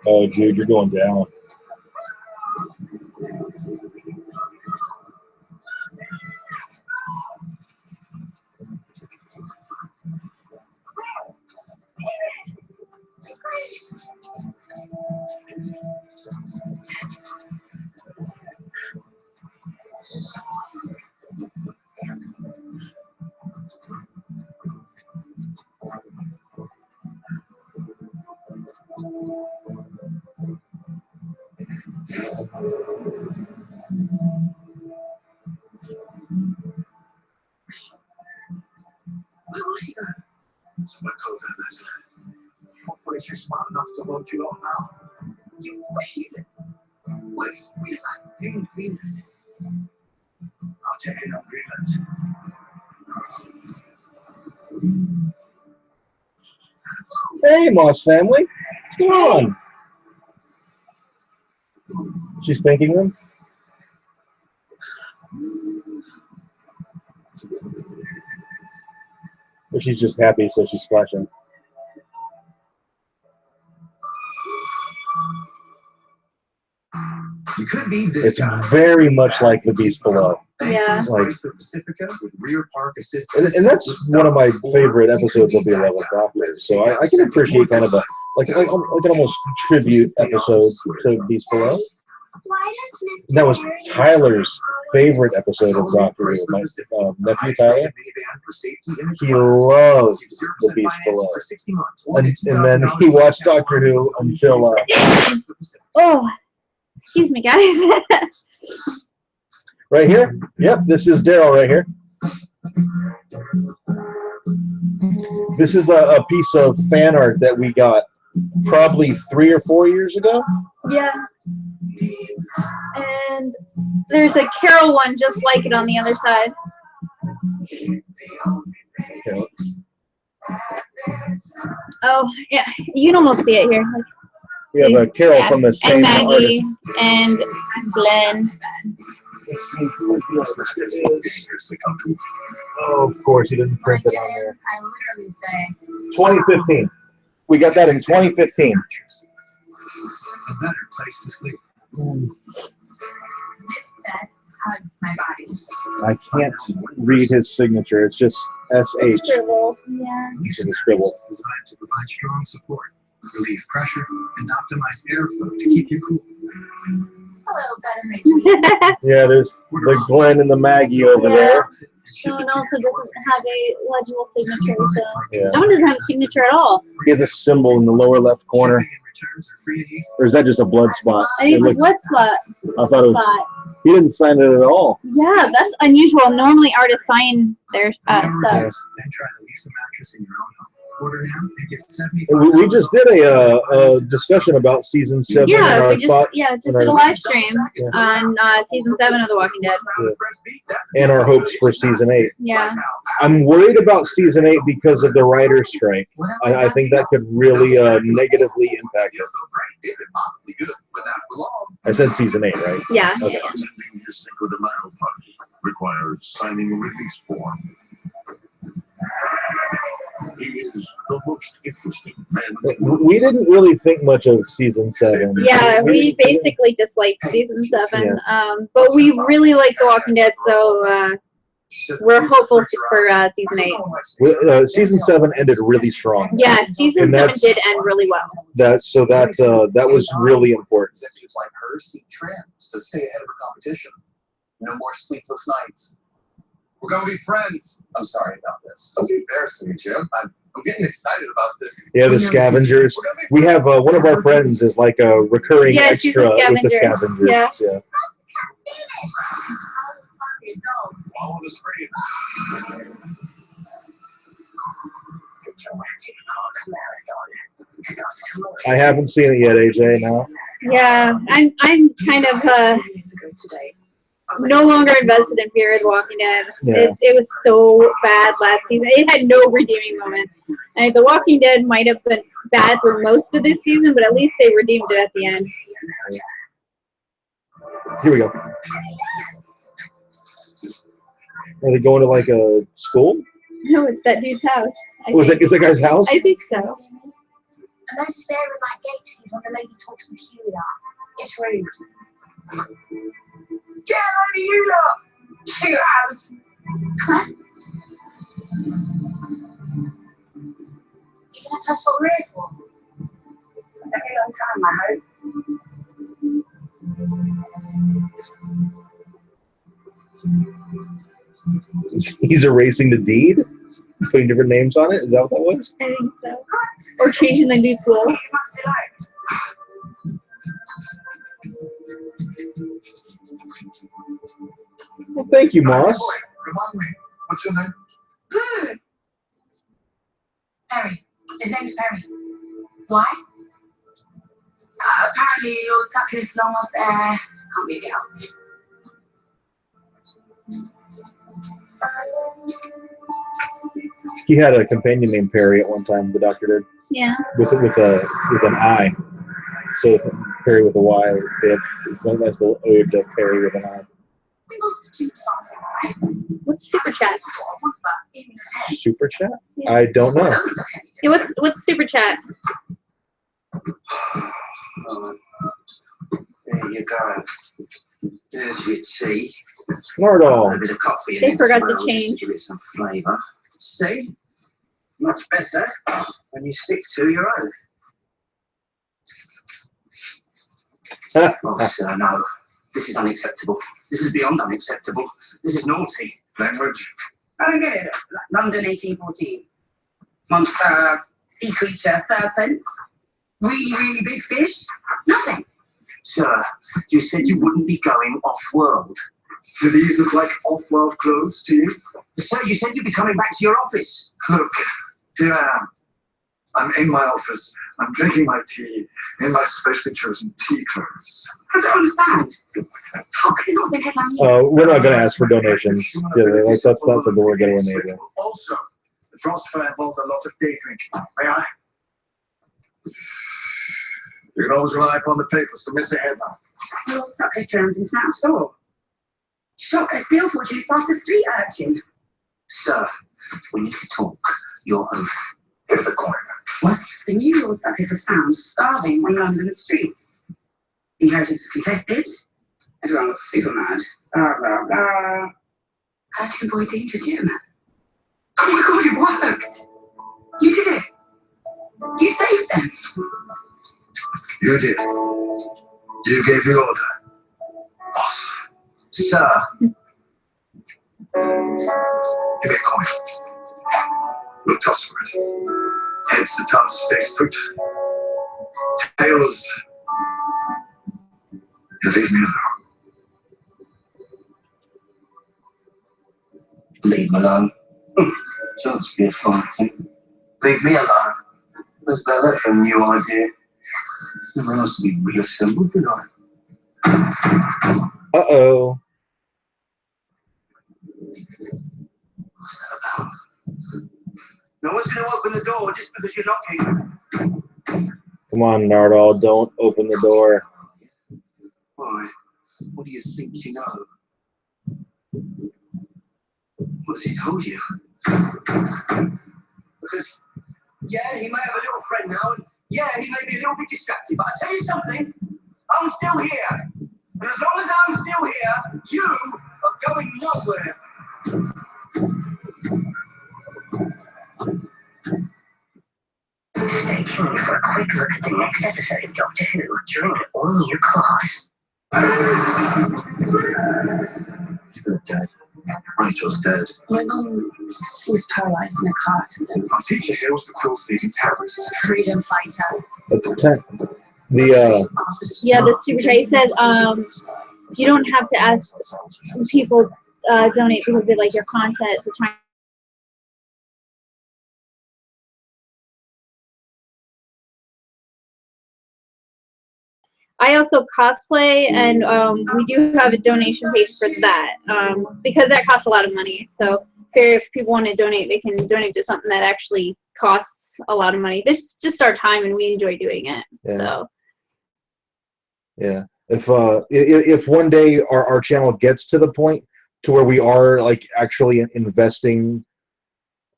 Oh, dude, you're going down. Where will she go? Somewhere cold than this. Hopefully she's smart enough to load you up now. Where she's in? Where's that? Greenland. I'll take it on Greenland. Hey, Moss family. What's going on? She's thanking them. Or she's just happy, so she's splashing. You could be this It's guy. very much like The Beast Below. Yeah. Like, Pacifica with rear park assist and that's one of my favorite episodes of the 11th Doctor. So I can appreciate kind of a like an almost tribute episode to Beast Below. Why does Miss That was Tyler's favorite episode of Doctor Who. My nephew Tyler, he loves The Beast Below. And then he watched Doctor Who until Oh, excuse me, guys. right here. Yep, this is Daryl right here. This is a piece of fan art that we got probably 3 or 4 years ago. Yeah. And there's a Carol one just like it on the other side. Okay. Oh, yeah. You can almost see it here. Like, We have a Carol from the and same Maggie artist. and Glenn. Let's see who is the artist is. Oh, of course, he didn't print it on there. I literally say, 2015. We got that in 2015. A better place to sleep. this bed hugs my body. I can't read his signature. It's just S.H. Scribble. Yeah. It's a scribble. Is designed to provide strong support, relieve pressure, and optimize airflow to keep you cool. A little better, Richie. Yeah, there's the Glenn and the Maggie over there. No one also doesn't have a legible signature, so Yeah. no one doesn't have a signature at all. He has a symbol in the lower left corner. Or is that just a blood spot? I need It a looks- blood spot. I thought it was, spot. he didn't sign it at all. Yeah, that's unusual. Normally artists sign their stuff. Then try the Lisa mattress in your own home. We just did a discussion about season 7. Yeah, and our we just thought, did a live stream on season 7 of The Walking Dead. and our hopes for season 8. Yeah. I'm worried about season 8 because of the writer's strike. I think that could really negatively impact it. I said season 8, right? Yeah. Okay. Yeah. Attending your Cinco de Mayo party requires signing a release form. He is the most interesting man. We didn't really think much of season 7. Yeah, we basically disliked season 7, but we really like The Walking Dead, so we're hopeful for season 8. Season 7 ended really strong. Yeah, season 7 did end really well. That was really important. Executives like her seek trends to stay ahead of her competition. No more sleepless nights. We're gonna be friends. I'm sorry about this. Don't be embarrassing me, Jim. I'm getting excited about this. Yeah, the scavengers. We have one of our friends is like a recurring She's extra a with the scavenger. scavengers. Yeah. Follow the screen. I haven't seen it yet, AJ. Now. Yeah, I'm kind of no longer invested in Fear the Walking Dead. Yeah. It was so bad last season. It had no redeeming moments. And The Walking Dead might have been bad for most of this season, but at least they redeemed it at the end. Here we go. Are they going to like a school? No, it's that dude's house. Is that guy's house? I think so. I noticed there in that gate she's when the lady talks peculiar. It's rude. Get out of you lot! Cute house! You gonna tell us what we're here for? A very long time, I hope. He's erasing the deed, putting different names on it. Is that what that was? I think so. Or changing the dude's will. It's not still out. Well, thank you, Moss. Remind me, what's your name? Perry. His name's Perry. Why? Apparently, Lord Sutcliffe's long lost heir can't really help. He had a companion named Perry at one time. The doctor did Yeah. with an I. So Perry with a Y. It's a nice little ode to Perry with an I. We must have kept something, right? What's super chat? I want that in the head. Super chat? I don't know. Doesn't look any Yeah, what's super chat? There you go. There's your tea. A Nardal. bit of coffee in They it forgot as to well, change. just to give it some flavour. See? Much better when you stick to your oath. Oh, sir, no. This is unacceptable. This is beyond unacceptable. This is naughty. Language? I don't get it. London, 1814. Monster, sea creature, serpent. Really, really big fish. Nothing. Sir, you said you wouldn't be going off-world. Do these look like off-world clothes to you? Sir, you said you'd be coming back to your office. Look, here I am. I'm in my office. I'm drinking my tea in my specially chosen tea clothes. I don't understand. How can it not be headline news? We're not going to ask for donations. Yeah, that's not something we're going to enable. Also, the frost fair involves a lot of day drinking. May I? You can always rely upon the papers to miss a headline. Lord Sutcliffe turns into an store. Shock a steel fortune past a street urchin. Sir, we need to talk. Your oath. Here's a coin. What? The new Lord Sutcliffe was found starving on London streets. The inheritance is contested. Everyone got super mad. Blah, blah, blah. Urchin boy deemed legitimate. Oh my god, it worked! You did it! You saved them! You did. You gave the order. Boss. Sir, Give me a coin. We'll toss for it. Heads, the town stays put. Tails, you leave me alone. leave him alone. Sounds to be a fine thing. Leave me alone. That's better for a new idea. Never else to be reassembled, did I? Uh-oh. What's that about? No one's going to open the door just because you're knocking. Come on, Nardal, don't open the door. Why? What do you think you know? What's he told you? Because, yeah, he may have a little friend now, and yeah, he may be a little bit distracted, but I tell you something, I'm still here. And as long as I'm still here, you are going nowhere. Stay tuned for a quick look at the next episode of Doctor Who during an all-new class. They're dead. Rachel's dead. My mum, she was paralyzed in a car accident. Our teacher here was the quill-stealing terrorist. Freedom fighter. Yeah, the super chat says you don't have to ask people donate because they like your content. It's a time. I also cosplay, and we do have a donation page for that because that costs a lot of money. So, if people want to donate, they can donate to something that actually costs a lot of money. This is just our time, and we enjoy doing it. Yeah. So, yeah. If one day our channel gets to the point to where we are like actually investing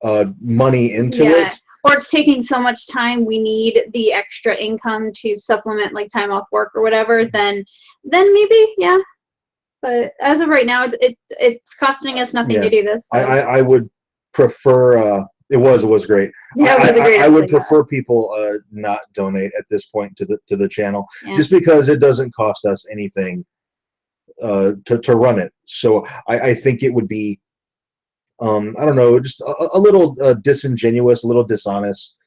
money into it. Or it's taking so much time, we need the extra income to supplement like time off work or whatever, then maybe, yeah. But as of right now, it's costing us nothing to do this. So. I would prefer, it was great. Yeah, it was a great I would prefer people not donate at this point to the channel, just because it doesn't cost us anything to run it. So I think it would be, I don't know, just a little disingenuous, a little dishonest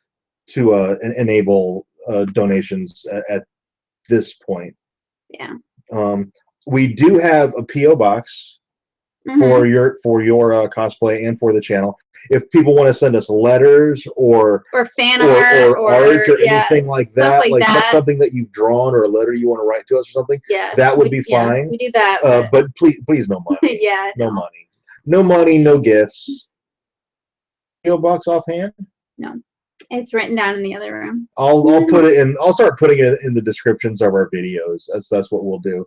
to enable donations at this point. Yeah. We do have a PO box for your cosplay and for the channel. If people want to send us letters or fan art or art or anything like that, like something that you've drawn or a letter you want to write to us or something, that would be fine. We do that. But please no money. No money. No money, no gifts. PO box offhand? No, it's written down in the other room. I'll put it in. I'll start putting it in the descriptions of our videos. That's what we'll do.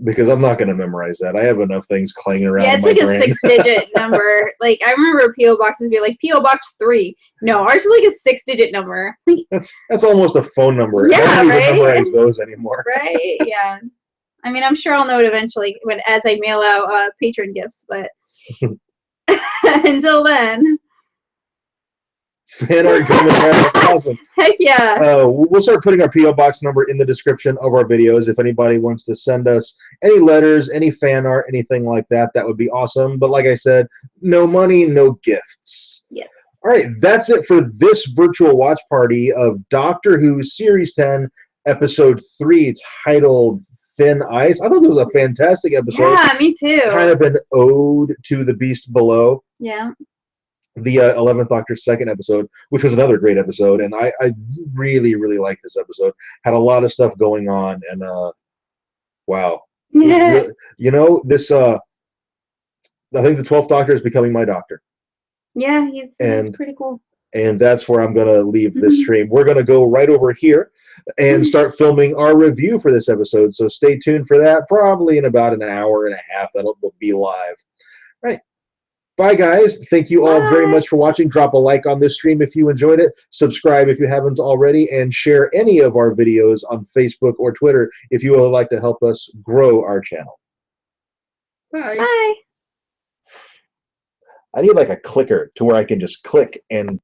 Because I'm not going to memorize that. I have enough things clanging around. Yeah, it's in my like brain. a 6-digit number. Like I remember PO boxes be like PO box 3. No, ours is like a 6-digit number. That's almost a phone number. Yeah, I don't even right? memorize those anymore. Right? Yeah. I mean, I'm sure I'll know it eventually as I mail out patron gifts, but until then. Fan art coming out. Awesome. Heck yeah. We'll start putting our PO box number in the description of our videos. If anybody wants to send us any letters, any fan art, anything like that, that would be awesome. But like I said, no money, no gifts. Yes. All right, that's it for this virtual watch party of Doctor Who Series 10, Episode 3, titled Thin Ice. I thought this was a fantastic episode. Yeah, me too. Kind of an ode to the Beast Below. Yeah. The 11th Doctor's second episode, which was another great episode, and I really, really liked this episode. Had a lot of stuff going on, and wow. Yeah. You know, this, I think the 12th Doctor is becoming my doctor. Yeah, he's pretty cool. And that's where I'm going to leave this stream. We're going to go right over here and start filming our review for this episode, so stay tuned for that. Probably in about an hour and a half, that'll be live. Right. Bye, guys. Thank you all very much for watching. Drop a like on this stream if you enjoyed it. Subscribe if you haven't already. And share any of our videos on Facebook or Twitter if you would like to help us grow our channel. Bye. Bye. I need like a clicker to where I can just click and